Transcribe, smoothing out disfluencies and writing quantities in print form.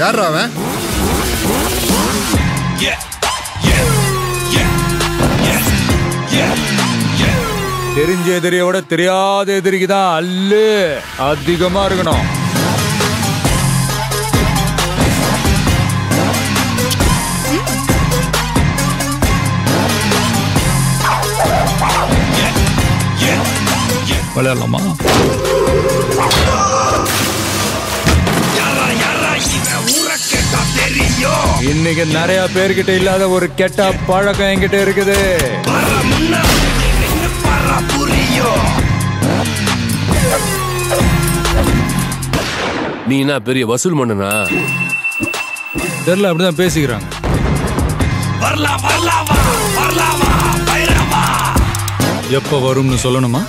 யார் அவன்? தெரிஞ்ச எதிரியோட தெரியாத எதிரிக்கு தான் அல்லு அதிகமா இருக்கணும். விளையாடலாமா? இன்னைக்கு நிறைய பேர்கிட்ட இல்லாத ஒரு கெட்ட பழக்கம் என்கிட்ட இருக்குது. நீ என்ன பெரிய வசூல் மன்னனா? தெரியல, அப்படிதான் பேசிக்கிறாங்க. எப்ப வரும்னு சொல்லணுமா?